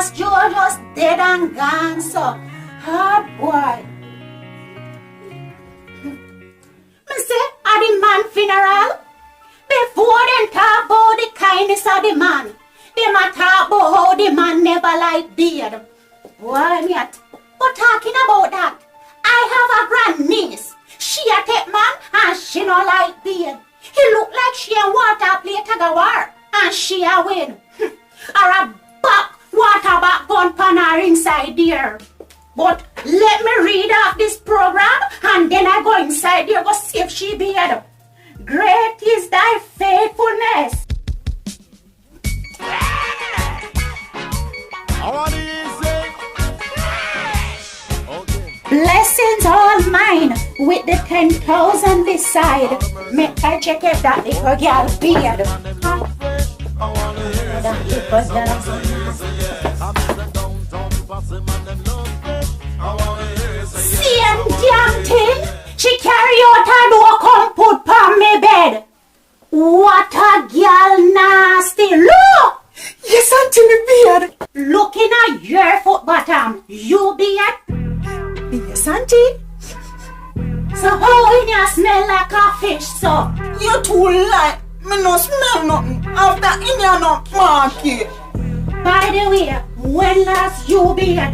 last Joe just dead and gone, so hard boy. Me say, at the man funeral, before them talk about the kindness of the man, them a talk about how the man never like beard. Boy, me but talking about that, I have a grand niece. She a take man and she no like beard. He look like she a water play tag of war and she a win. Or a back water back gun pan her inside there. But let me read off this program and then I go inside there go see if she beard. Great is thy faithfulness. Blessings all mine with the 10,000 beside. Make I check if that little girl beard. Same damn thing. She carry out her door come put on me bed. What a girl nasty. Look! Yes, auntie, me beard. Looking at your foot bottom. You beard? Yes, auntie. So how in you smell like a fish, so? You too light. Me no smell nothing. After in you no market. By the way, when last you beard?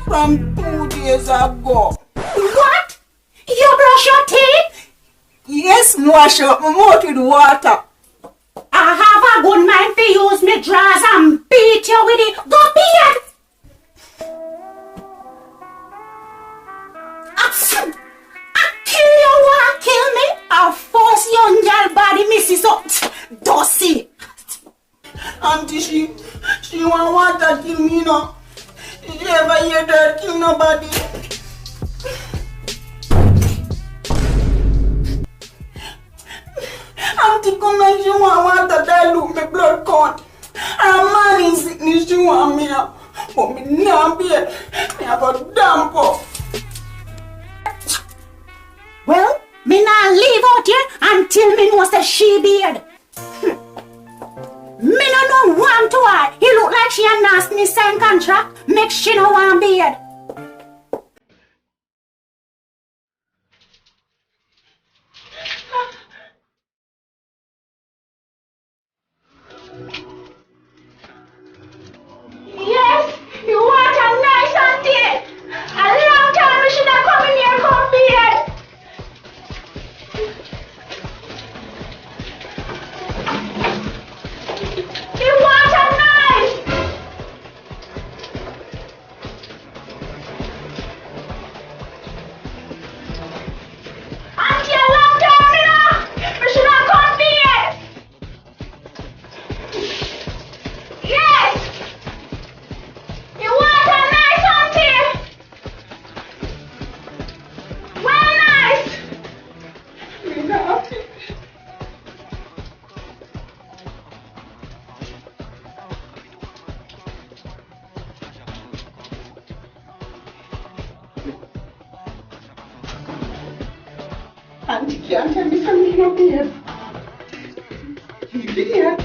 From 2 days ago. What? You brush your teeth? Yes, wash up my mouth with water. I have a good mind to use me drawers and beat you with it. Go beard! I kill you, want kill me? I force young girl body misses up. Dossie. Auntie, she want water kill me, no. She ever hear that kill nobody. Auntie come and she want water dilute my blood count. And a man in sickness she want me, but me not beard. Me have a damn puff. Well, me not leave out here until me knows that she beard. Me no know one to her. He look like she a nasty sign contract. Make she no want beard. Yes, you want a nice auntie. A long time we should have come in here come beard. You want a nice. Auntie, a long time you know. We should have come beard. Yes. You want a nice auntie? Well, nice. Me not. Auntie, can't tell me something up here. You beard.